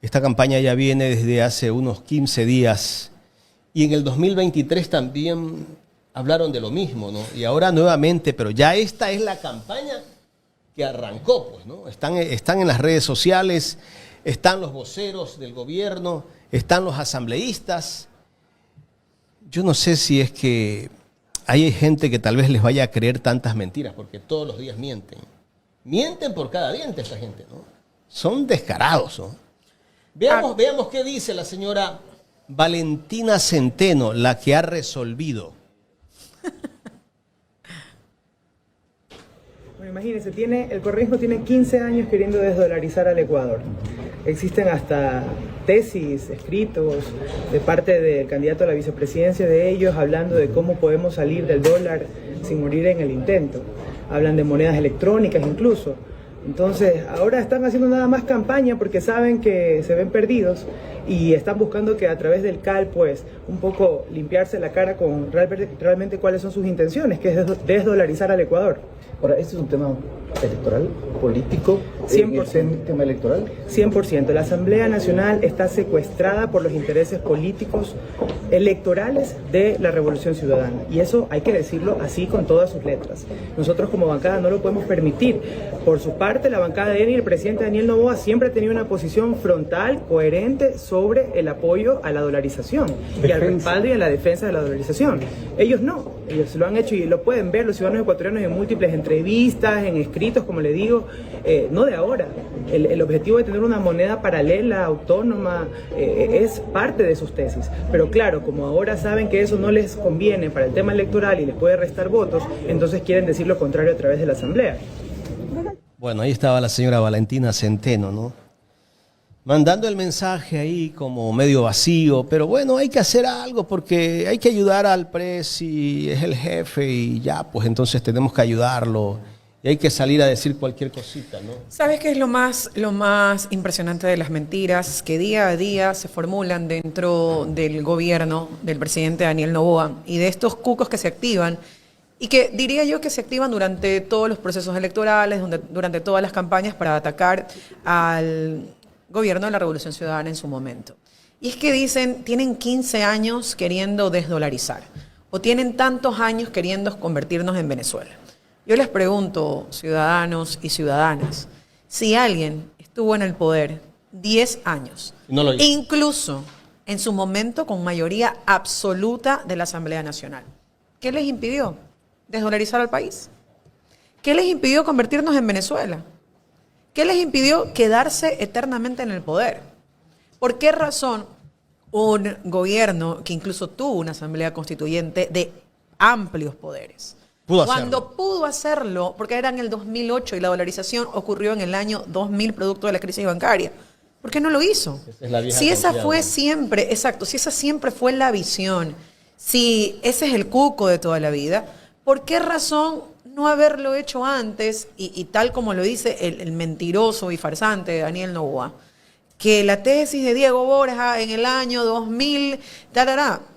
Esta campaña ya viene desde hace unos 15 días y en el 2023 también hablaron de lo mismo, ¿no? Y ahora nuevamente, pero ya esta es la campaña que arrancó, pues, ¿no? Están en las redes sociales, están los voceros del gobierno, están los asambleístas. Yo no sé si es que hay gente que tal vez les vaya a creer tantas mentiras, porque todos los días mienten. Mienten por cada diente esta gente, ¿no? Son descarados, ¿no? Veamos qué dice la señora Valentina Centeno, la que ha resolvido. Bueno, imagínense, el correísmo tiene 15 años queriendo desdolarizar al Ecuador. Existen hasta tesis, escritos de parte del candidato a la vicepresidencia de ellos hablando de cómo podemos salir del dólar sin morir en el intento. Hablan de monedas electrónicas incluso. Entonces, ahora están haciendo nada más campaña porque saben que se ven perdidos y están buscando que a través del CAL, pues, un poco limpiarse la cara con realmente cuáles son sus intenciones, que es desdolarizar al Ecuador. Ahora, ¿este es un tema electoral, político? 100%. ¿Tema electoral? 100%. La Asamblea Nacional está secuestrada por los intereses políticos electorales de la Revolución Ciudadana. Y eso hay que decirlo así con todas sus letras. Nosotros como bancada no lo podemos permitir. Por su parte, la bancada de ENI y el presidente Daniel Noboa siempre ha tenido una posición frontal, coherente sobre el apoyo a la dolarización y al respaldo y a la defensa de la dolarización. Ellos no. Ellos lo han hecho y lo pueden ver los ciudadanos ecuatorianos en múltiples entrevistas, en escritos, como le digo, no de ahora. El objetivo de tener una moneda paralela, autónoma, es parte de sus tesis. Pero claro, como ahora saben que eso no les conviene para el tema electoral y les puede restar votos, entonces quieren decir lo contrario a través de la Asamblea. Bueno, ahí estaba la señora Valentina Centeno, ¿no? Mandando el mensaje ahí como medio vacío, pero bueno, hay que hacer algo porque hay que ayudar al presi, es el jefe y ya, pues entonces tenemos que ayudarlo. Y hay que salir a decir cualquier cosita, ¿no? ¿Sabes qué es lo más impresionante de las mentiras? Que día a día se formulan dentro del gobierno del presidente Daniel Noboa y de estos cucos que se activan y que diría yo que se activan durante todos los procesos electorales, durante todas las campañas para atacar al gobierno de la Revolución Ciudadana en su momento. Y es que dicen, tienen 15 años queriendo desdolarizar o tienen tantos años queriendo convertirnos en Venezuela. Yo les pregunto, ciudadanos y ciudadanas, si alguien estuvo en el poder 10 años, no lo hizo, incluso en su momento con mayoría absoluta de la Asamblea Nacional, ¿qué les impidió desdolarizar al país? ¿Qué les impidió convertirnos en Venezuela? ¿Qué les impidió quedarse eternamente en el poder? ¿Por qué razón un gobierno que incluso tuvo una asamblea constituyente de amplios poderes, cuando pudo hacerlo, porque era en el 2008 y la dolarización ocurrió en el año 2000 producto de la crisis bancaria, ¿por qué no lo hizo? Si esa fue siempre, exacto, si esa siempre fue la visión, si ese es el cuco de toda la vida, ¿por qué razón no haberlo hecho antes y tal como lo dice el mentiroso y farsante Daniel Noboa? Que la tesis de Diego Borja en el año 2000,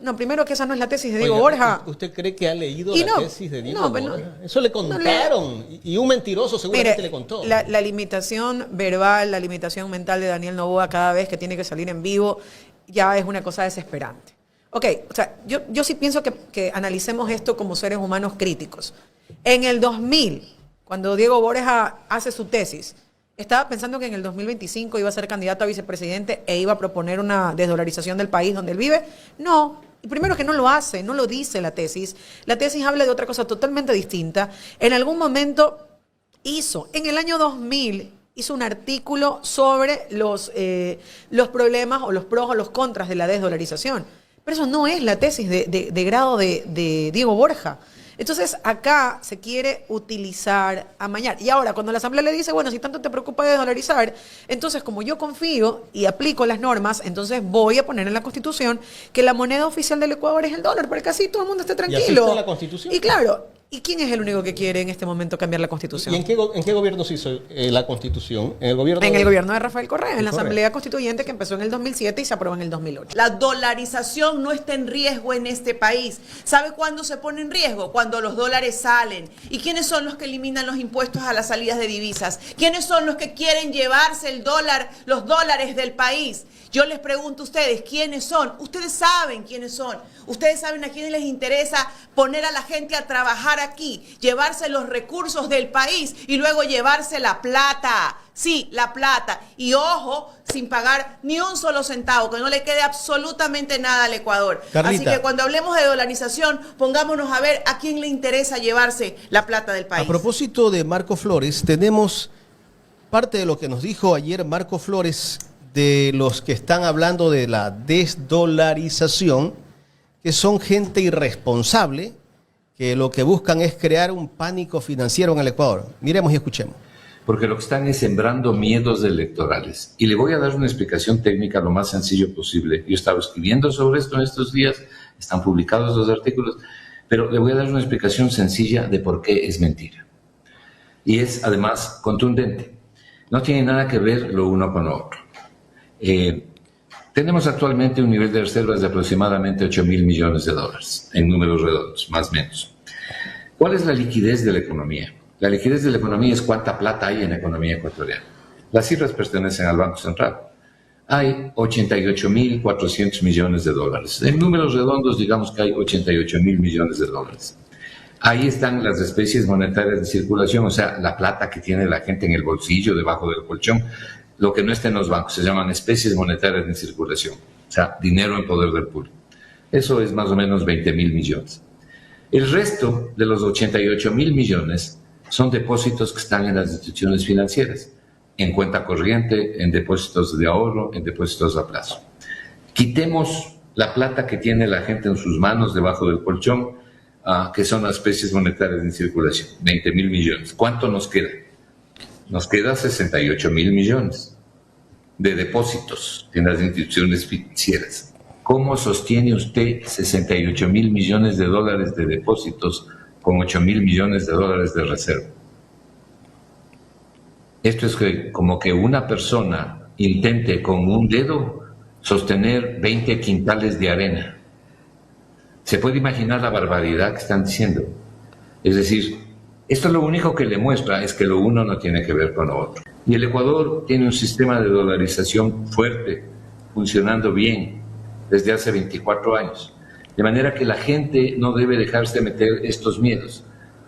no, primero que esa no es la tesis de Diego Borja. ¿Usted cree que ha leído la tesis de Diego Borja? Eso le contaron y un mentiroso seguramente le contó. La limitación verbal, la limitación mental de Daniel Noboa cada vez que tiene que salir en vivo ya es una cosa desesperante. Ok, o sea, yo sí pienso que analicemos esto como seres humanos críticos. En el 2000, cuando Diego Borja hace su tesis, ¿estaba pensando que en el 2025 iba a ser candidato a vicepresidente e iba a proponer una desdolarización del país donde él vive? No. Y primero que no lo hace, no lo dice la tesis. La tesis habla de otra cosa totalmente distinta. En algún momento en el año 2000, hizo un artículo sobre los problemas o los pros o los contras de la desdolarización. Pero eso no es la tesis de grado de Diego Borja. Entonces, acá se quiere utilizar, amañar. Y ahora, cuando la Asamblea le dice, bueno, si tanto te preocupa desdolarizar, entonces, como yo confío y aplico las normas, entonces voy a poner en la Constitución que la moneda oficial del Ecuador es el dólar, para que así todo el mundo esté tranquilo. ¿Y así está la Constitución? Y claro, ¿Y quién es el único que quiere en este momento cambiar la Constitución? ¿Y en qué gobierno se hizo la Constitución? En el gobierno de Rafael Correa, en la Asamblea Constituyente que empezó en el 2007 y se aprobó en el 2008. La dolarización no está en riesgo en este país. ¿Sabe cuándo se pone en riesgo? Cuando los dólares salen. ¿Y quiénes son los que eliminan los impuestos a las salidas de divisas? ¿Quiénes son los que quieren llevarse los dólares del país? Yo les pregunto a ustedes, ¿quiénes son? Ustedes saben quiénes son. Ustedes saben a quiénes les interesa poner a la gente a trabajar aquí, llevarse los recursos del país y luego llevarse la plata. Sí, la plata. Y ojo, sin pagar ni un solo centavo, que no le quede absolutamente nada al Ecuador. Carlita. Así que cuando hablemos de dolarización, pongámonos a ver a quién le interesa llevarse la plata del país. A propósito de Marco Flores, tenemos parte de lo que nos dijo ayer Marco Flores de los que están hablando de la desdolarización, que son gente irresponsable, que lo que buscan es crear un pánico financiero en el Ecuador. Miremos y escuchemos. Porque lo que están es sembrando miedos electorales. Y le voy a dar una explicación técnica lo más sencillo posible. Yo estaba escribiendo sobre esto en estos días, están publicados los artículos, pero le voy a dar una explicación sencilla de por qué es mentira. Y es además contundente. No tiene nada que ver lo uno con lo otro. Tenemos actualmente un nivel de reservas de aproximadamente 8.000 millones de dólares, en números redondos, más o menos. ¿Cuál es la liquidez de la economía? La liquidez de la economía es cuánta plata hay en la economía ecuatoriana. Las cifras pertenecen al Banco Central. Hay 88.400 millones de dólares. En números redondos, digamos que hay 88.000 millones de dólares. Ahí están las especies monetarias de circulación, o sea, la plata que tiene la gente en el bolsillo, debajo del colchón. Lo que no está en los bancos se llaman especies monetarias en circulación, o sea, dinero en poder del público. Eso es más o menos 20.000 millones. El resto de los 88.000 millones son depósitos que están en las instituciones financieras, en cuenta corriente, en depósitos de ahorro, en depósitos a plazo. Quitemos la plata que tiene la gente en sus manos debajo del colchón, que son las especies monetarias en circulación, 20.000 millones. ¿Cuánto nos queda? Nos queda 68.000 millones de depósitos en las instituciones financieras. ¿Cómo sostiene usted 68.000 millones de dólares de depósitos con 8.000 millones de dólares de reserva? Esto es como que una persona intente con un dedo sostener 20 quintales de arena. ¿Se puede imaginar la barbaridad que están diciendo? Es decir, esto lo único que le muestra es que lo uno no tiene que ver con lo otro. Y el Ecuador tiene un sistema de dolarización fuerte, funcionando bien desde hace 24 años. De manera que la gente no debe dejarse meter estos miedos.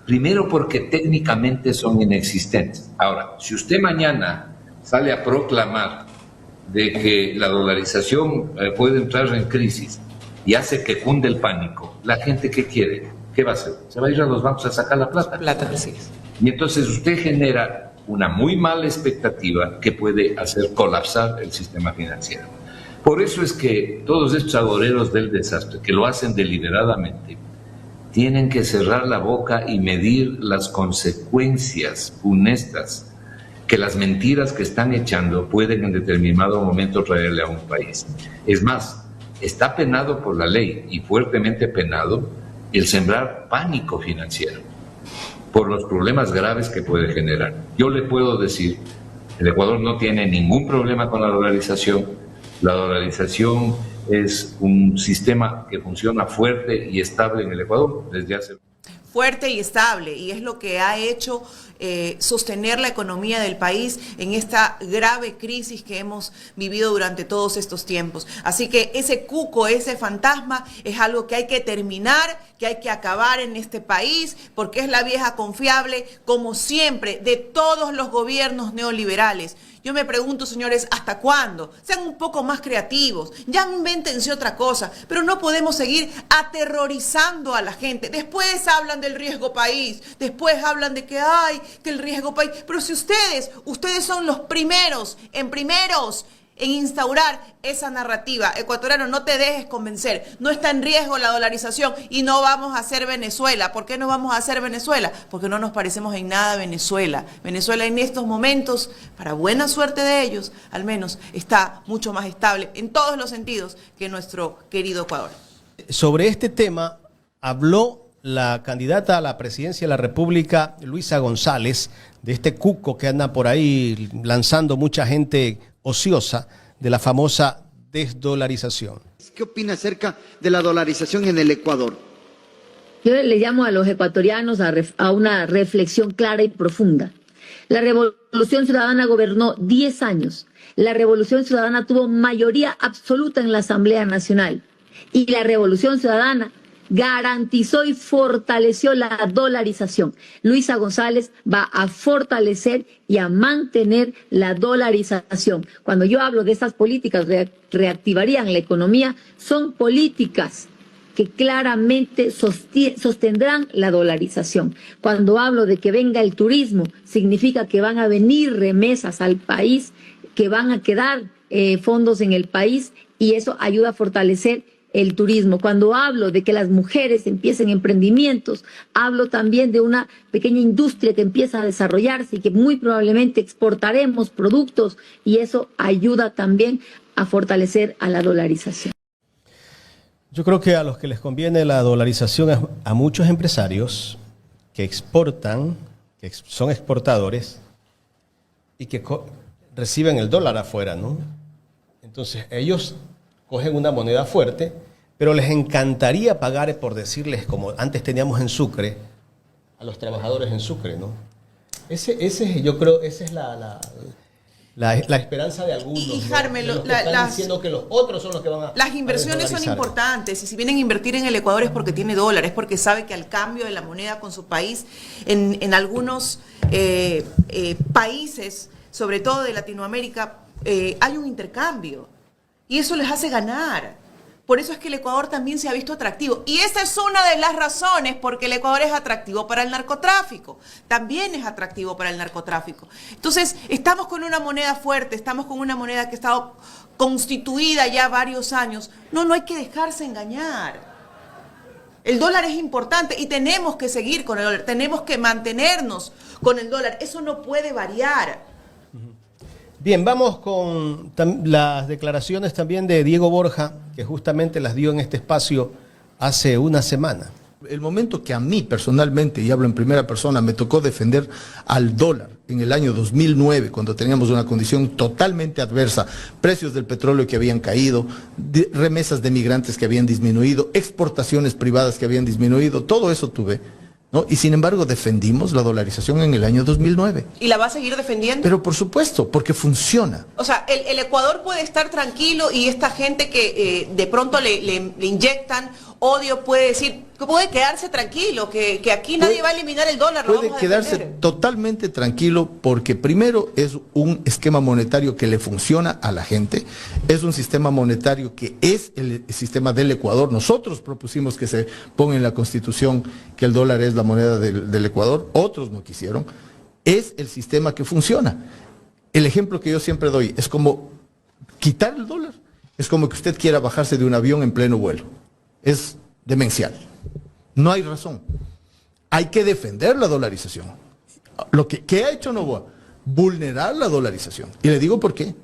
Primero porque técnicamente son inexistentes. Ahora, si usted mañana sale a proclamar de que la dolarización puede entrar en crisis y hace que cunde el pánico, ¿la gente qué quiere? ¿Qué va a hacer? Se va a ir a los bancos a sacar la plata. Sí. Y entonces usted genera una muy mala expectativa que puede hacer colapsar el sistema financiero. Por eso es que todos estos agoreros del desastre, que lo hacen deliberadamente, tienen que cerrar la boca y medir las consecuencias funestas que las mentiras que están echando pueden en determinado momento traerle a un país. Es más, está penado por la ley y fuertemente penado el sembrar pánico financiero por los problemas graves que puede generar. Yo le puedo decir, el Ecuador no tiene ningún problema con la dolarización. La dolarización es un sistema que funciona fuerte y estable en el Ecuador desde hace... Fuerte y estable, y es lo que ha hecho sostener la economía del país en esta grave crisis que hemos vivido durante todos estos tiempos. Así que ese cuco, ese fantasma, es algo que hay que terminar, que hay que acabar en este país, porque es la vieja confiable, como siempre, de todos los gobiernos neoliberales. Yo me pregunto, señores, ¿hasta cuándo? Sean un poco más creativos, ya invéntense otra cosa, pero no podemos seguir aterrorizando a la gente. Después hablan del riesgo país, después hablan de que hay, que el riesgo país. Pero si ustedes son los primeros en instaurar esa narrativa. Ecuatoriano, no te dejes convencer. No está en riesgo la dolarización y no vamos a ser Venezuela. ¿Por qué no vamos a ser Venezuela? Porque no nos parecemos en nada a Venezuela. Venezuela en estos momentos, para buena suerte de ellos, al menos está mucho más estable en todos los sentidos que nuestro querido Ecuador. Sobre este tema habló la candidata a la presidencia de la República, Luisa González, de este cuco que anda por ahí lanzando mucha gente ociosa de la famosa desdolarización. ¿Qué opina acerca de la dolarización en el Ecuador? Yo le llamo a los ecuatorianos a una reflexión clara y profunda. La Revolución Ciudadana gobernó 10 años. La Revolución Ciudadana tuvo mayoría absoluta en la Asamblea Nacional. Y la Revolución Ciudadana garantizó y fortaleció la dolarización. Luisa González va a fortalecer y a mantener la dolarización. Cuando yo hablo de estas políticas reactivarían la economía, son políticas que claramente sostendrán la dolarización. Cuando hablo de que venga el turismo, significa que van a venir remesas al país, que van a quedar fondos en el país y eso ayuda a fortalecer el turismo. Cuando hablo de que las mujeres empiecen emprendimientos, hablo también de una pequeña industria que empieza a desarrollarse y que muy probablemente exportaremos productos y eso ayuda también a fortalecer a la dolarización. Yo creo que a los que les conviene la dolarización es a muchos empresarios que exportan, que son exportadores y que reciben el dólar afuera, ¿no? Entonces ellos cogen una moneda fuerte, pero les encantaría pagar, por decirles, como antes teníamos en Sucre, a los trabajadores en Sucre, ¿no? Yo creo, esa es la esperanza de algunos. Y Jarme, ¿no? Están diciendo que los otros son los que van a... Las inversiones son importantes y si vienen a invertir en el Ecuador es porque tiene dólares, porque sabe que al cambio de la moneda con su país, en algunos países, sobre todo de Latinoamérica, hay un intercambio y eso les hace ganar. Por eso es que el Ecuador también se ha visto atractivo. Y esta es una de las razones porque el Ecuador es atractivo para el narcotráfico. También es atractivo para el narcotráfico. Entonces, estamos con una moneda fuerte, estamos con una moneda que ha estado constituida ya varios años. No hay que dejarse engañar. El dólar es importante y tenemos que seguir con el dólar. Tenemos que mantenernos con el dólar. Eso no puede variar. Bien, vamos con las declaraciones también de Diego Borja, que justamente las dio en este espacio hace una semana. El momento que a mí personalmente, y hablo en primera persona, me tocó defender al dólar en el año 2009, cuando teníamos una condición totalmente adversa, precios del petróleo que habían caído, remesas de migrantes que habían disminuido, exportaciones privadas que habían disminuido, todo eso tuve, ¿no? Y sin embargo defendimos la dolarización en el año 2009. ¿Y la va a seguir defendiendo? Pero por supuesto, porque funciona. O sea, el Ecuador puede estar tranquilo y esta gente que de pronto le inyectan odio puede decir, que puede quedarse tranquilo, que aquí nadie va a eliminar el dólar. Puede quedarse totalmente tranquilo porque primero es un esquema monetario que le funciona a la gente, es un sistema monetario que es el sistema del Ecuador. Nosotros propusimos que se ponga en la Constitución que el dólar es la moneda del Ecuador, otros no quisieron. Es el sistema que funciona. El ejemplo que yo siempre doy es como quitar el dólar, es como que usted quiera bajarse de un avión en pleno vuelo. Es demencial. No hay razón. Hay que defender la dolarización. ¿Qué ha hecho Noboa? Vulnerar la dolarización. Y le digo por qué.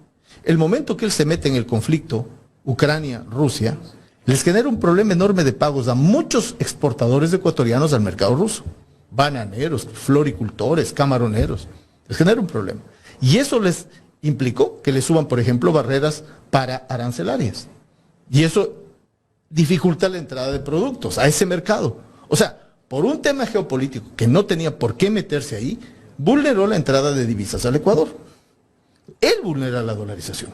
El momento que él se mete en el conflicto Ucrania-Rusia, les genera un problema enorme de pagos a muchos exportadores ecuatorianos al mercado ruso. Bananeros, floricultores, camaroneros. Les genera un problema. Y eso les implicó que le suban, por ejemplo, barreras para arancelarias. Y eso dificulta la entrada de productos a ese mercado. O sea, por un tema geopolítico que no tenía por qué meterse ahí, vulneró la entrada de divisas al Ecuador. Él vulnera la dolarización.